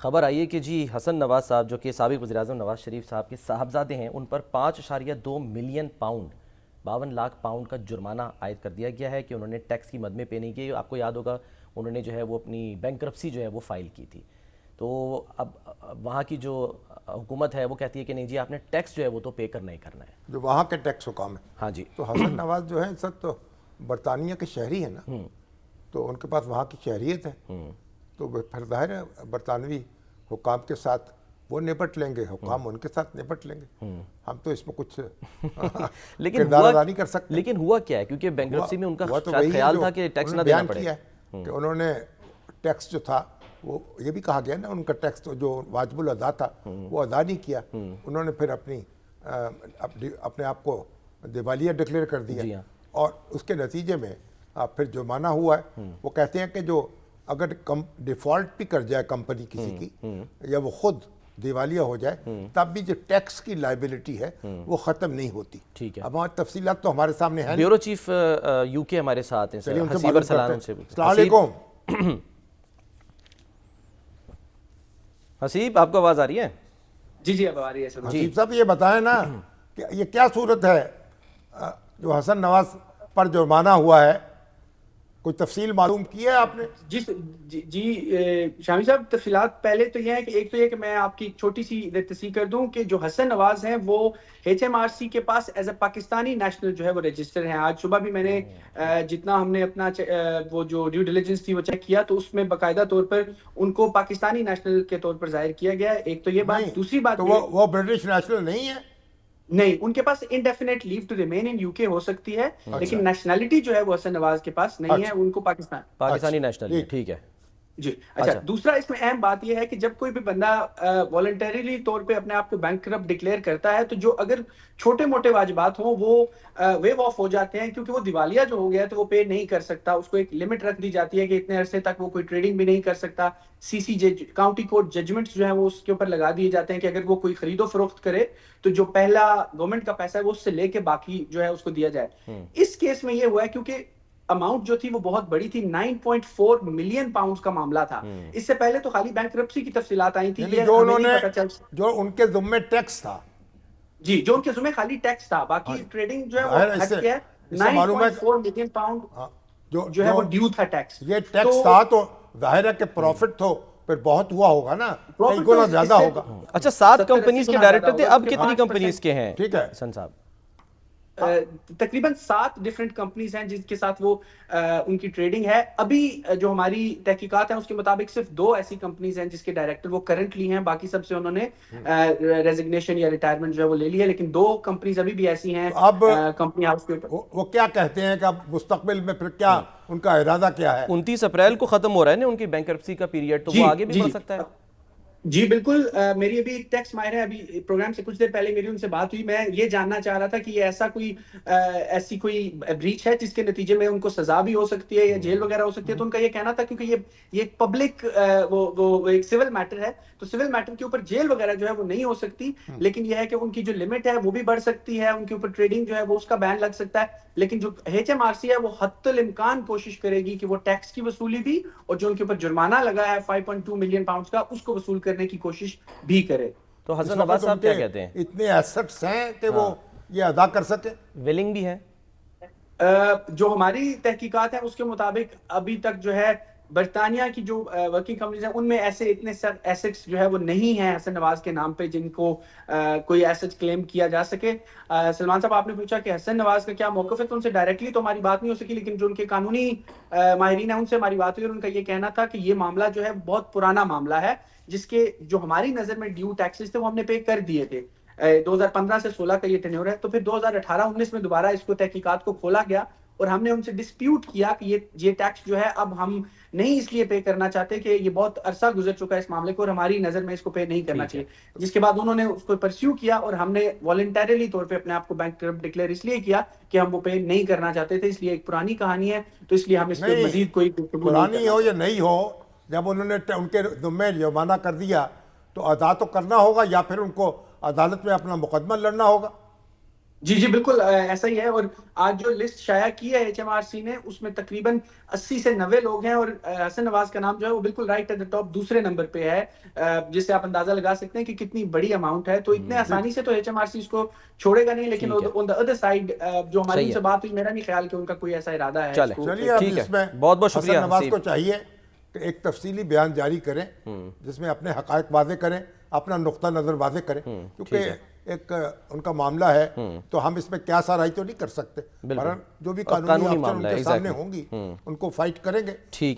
खबर आई है कि जी हसन नवाज साहब जो कि साबिक वज़ीर-ए-आज़म नवाज शरीफ साहब के साहबजादे हैं, उन पर 5.2 मिलियन पाउंड 52 लाख पाउंड का जुर्माना आयद कर दिया गया है कि उन्होंने टैक्स की मद में पे नहीं की। आपको याद होगा उन्होंने जो है वो अपनी बैंकरप्सी जो है वो फ़ाइल की थी। तो अब वहाँ की जो हुकूमत है वो कहती है कि नहीं जी आपने टैक्स जो है वो तो पे करना ही करना है, जो वहाँ के टैक्स हुकाम है। हाँ जी। तो हसन नवाज जो है सर तो बरतानिया के शहरी है ना, तो उनके पास वहाँ की शहरियत है, तो फिर जाहिर है बरतानवी हुकाम के साथ वो निपट लेंगे, हुकाम उनके साथ निपट लेंगे। हम तो इसमें कुछ किरदार अदा नहीं कर सकते। लेकिन हुआ क्या है, क्योंकि बैंकरप्सी में उनका तो शायद ख्याल था कि टैक्स ना देना पड़े, कि उन्होंने टैक्स जो था वो ये भी कहा गया ना, उनका टैक्स तो जो वाजिबुल अदा था वो अदा नहीं किया। उन्होंने फिर अपने आप को दिवालिया डिक्लेयर कर दिया, हाँ। और उसके नतीजे में फिर जुर्माना हुआ है। वो कहते हैं कि जो अगर डिफॉल्ट भी कर जाए कंपनी किसी की, या वो खुद दिवालिया हो जाए, तब भी जो टैक्स की लाइबिलिटी है वो ख़त्म नहीं होती। ठीक है। अब हमारी तफसीलात तो हमारे सामने है। ब्यूरो चीफ यूके हमारे साथ हैं, चलिए उनसे हसीब मालूम अरसलान, करते हैं। उनसे अस्सलाम वालेकुम। हसीब आपको आवाज़ आ रही है? जी जी अब आ रही है सर। हसीब साहब ये बताएं ना कि ये क्या सूरत है जो हसन नवाज पर जुर्माना हुआ है, कोई तफसील मालूम की है आपने? जी शामी साहब, तफसीलात पहले तो यह है कि एक तो ये कि मैं आपकी एक छोटी सी तस्दीक कर दूं कि जो हसन नवाज हैं वो HMRC के पास एज ए पाकिस्तानी नेशनल जो है वो रजिस्टर हैं। आज सुबह भी मैंने जितना हमने अपना वो जो ड्यू डिलिजेंस थी वो चेक किया, तो उसमें बाकायदा तौर पर उनको पाकिस्तानी नेशनल के तौर पर जाहिर किया गया है। एक तो ये बात। दूसरी बात तो वो ब्रिटिश नेशनल नहीं है? नहीं, उनके पास indefinite leave to remain in UK हो सकती है, लेकिन नेशनैलिटी जो है वो हसन नवाज के पास नहीं है, उनको पाकिस्तानी नेशनल है। ठीक है जी। अच्छा, दूसरा इसमें अहम बात यह है कि जब कोई भी बंदा वॉलंटरीली तौर पे अपने आप को बैंकरप्ट डिक्लेयर करता है, तो जो अगर छोटे मोटे वाजिबात हों वो वेव ऑफ हो जाते हैं, क्योंकि वो दिवालिया जो हो गया तो वो पे नहीं कर सकता। उसको एक लिमिट रख दी जाती है कि इतने अरसे तक वो कोई ट्रेडिंग भी नहीं कर सकता। काउंटी कोर्ट जजमेंट्स जो है वो उसके ऊपर लगा दिए जाते हैं कि अगर वो कोई खरीदो फरोख्त करे तो जो पहला गवर्नमेंट का पैसा है वो उससे लेके बाकी जो है उसको दिया जाए। इस केस में ये हुआ है क्योंकि अमाउंट जो थी वो बहुत बड़ी थी, 9.4 मिलियन पाउंड्स का मामला था। इससे पहले तो खाली बैंकरप्सी की तफसीलात आई थी, जो उन्होंने जो उनके ज़िम्मे टैक्स था, जी जो उनके ज़िम्मे खाली टैक्स था, बाकी ट्रेडिंग जो है वो हट गया। 9.4 मिलियन पाउंड जो है वो ड्यू था टैक्स। ये टैक्स था तो जाहिर है कि प्रॉफिट तो फिर बहुत हुआ होगा ना, कई गुना ज्यादा होगा। अच्छा, 7 कंपनीज के डायरेक्टर थे, अब कितनी कंपनीज के हैं? ठीक है हसन साहब, तकरीबन 7 डिफरेंट कंपनीज हैं जिसके साथ वो उनकी ट्रेडिंग है। अभी जो हमारी तहकीकात हैं उसके मुताबिक सिर्फ 2 ऐसी कंपनीज हैं जिसके डायरेक्टर वो करंटली हैं, बाकी सबसे उन्होंने रेजिग्नेशन या रिटायरमेंट जो है वो ले लिया, लेकिन 2 कंपनीज अभी भी ऐसी हैं अब कंपनी हाउस के ऊपर। वो क्या कहते हैं कि अब मुस्तकबिल में फिर क्या उनका इरादा क्या है? 29 अप्रैल को खत्म हो रहा है ना उनकी बैंकरप्सी का पीरियड, तो वो आगे भी बढ़ सकता है। जी बिल्कुल। मेरी अभी एक टैक्स माहिर है, अभी प्रोग्राम से कुछ देर पहले मेरी उनसे बात हुई। मैं ये जानना चाह रहा था कि ये ऐसी कोई ब्रीच है जिसके नतीजे में उनको सजा भी हो सकती है या जेल वगैरह हो सकती है। तो उनका ये कहना था क्योंकि ये एक पब्लिक वो एक सिविल मैटर है, तो सिविल मैटर के ऊपर जेल वगैरह जो है वो नहीं हो सकती, लेकिन यह है कि उनकी जो लिमिट है वो भी बढ़ सकती है, उनके ऊपर ट्रेडिंग जो है वो उसका बैन लग सकता है। लेकिन जो HMRC है वो हत्तुल इम्कान कोशिश करेगी कि वो टैक्स की वसूली भी और जो उनके ऊपर जुर्माना लगा है 5.2 मिलियन पाउंड्स का उसको वसूल करने की कोशिश भी करे। तो हसन नवाज साहब क्या कहते हैं? इतने एसेट्स हैं कि वो ये अदा कर सके, विलिंग भी है। जो हमारी तहकीकात है उसके मुताबिक अभी तक जो है बरतानिया की जो वर्किंग कंपनीज हैं उनमें ऐसे इतने एसेट्स जो है वो नहीं है हसन नवाज के नाम पे जिनको कोई एसेट्स क्लेम किया जा सके। सलमान साहब, आपने पूछा कि हसन नवाज का क्या मौक़िफ़ है, तो उनसे डायरेक्टली तो हमारी बात नहीं हो सकी, लेकिन जो उनके कानूनी माहिरीन है उनसे हमारी बात हुई और उनका ये कहना था कि ये मामला जो है बहुत पुराना मामला है, जिसके जो हमारी नज़र में ड्यू टैक्सेस थे वो हमने पे कर दिए थे। 2015 से 16 का ये टेन्योर है, तो फिर 2018-19 में दोबारा इसको तहकीकात को खोला गया और हमने उनसे डिस्प्यूट किया कि ये टैक्स जो है अब हम नहीं इसलिए पे करना चाहते कि ये बहुत अरसा गुजर चुका है इस मामले को और हमारी नजर में इसको पे नहीं करना चाहिए। जिसके बाद उन्होंने उसको परस्यू किया और हमने वॉलंटरीली तौर पे अपने आप को बैंकरप्ट डिक्लेयर इसलिए किया कि हम वो पे नहीं करना चाहते थे, इसलिए एक पुरानी कहानी है, तो इसलिए हम इस पे मजीद कोई पुरानी हो या नहीं हो, जब उन्होंने उनके ज़िम्मे जुर्माना कर दिया तो अदा तो करना होगा या फिर उनको अदालत में अपना मुकदमा लड़ना होगा। जी जी बिल्कुल ऐसा ही है। और आज जो लिस्ट शाया की है HMRC ने, उसमें तकरीबन 80 से 90 लोग हैं, और हसन नवाज का नाम जो है वो बिल्कुल राइट एट द टॉप दूसरे नंबर पे है, जिससे आप अंदाजा लगा सकते हैं कि कितनी बड़ी अमाउंट है। तो इतने आसानी से तो HMRC इसको छोड़ेगा नहीं, लेकिन ठीक है। ऑन द अदर साइड जो हमारी सही उनसे है। बात हुई, मेरा नहीं ख्याल कि उनका कोई ऐसा इरादा है चले। इसको। चलिए अब ठीक है। इसमें बहुत बहुत शुक्रिया हसन नवाज हसीब। को चाहिए कि एक तफसीली बयान जारी करें जिसमें अपने हकायक वाजे करें, अपना नुक्ता नज़र वाजे करें, क्योंकि एक उनका मामला है तो हम इसमें क्या साराई तो नहीं कर सकते। बिल्कुल। जो भी और कानूनी कानूनी अफसर मामला है, उनके सामने exactly। होंगी उनको फाइट करेंगे। ठीक है।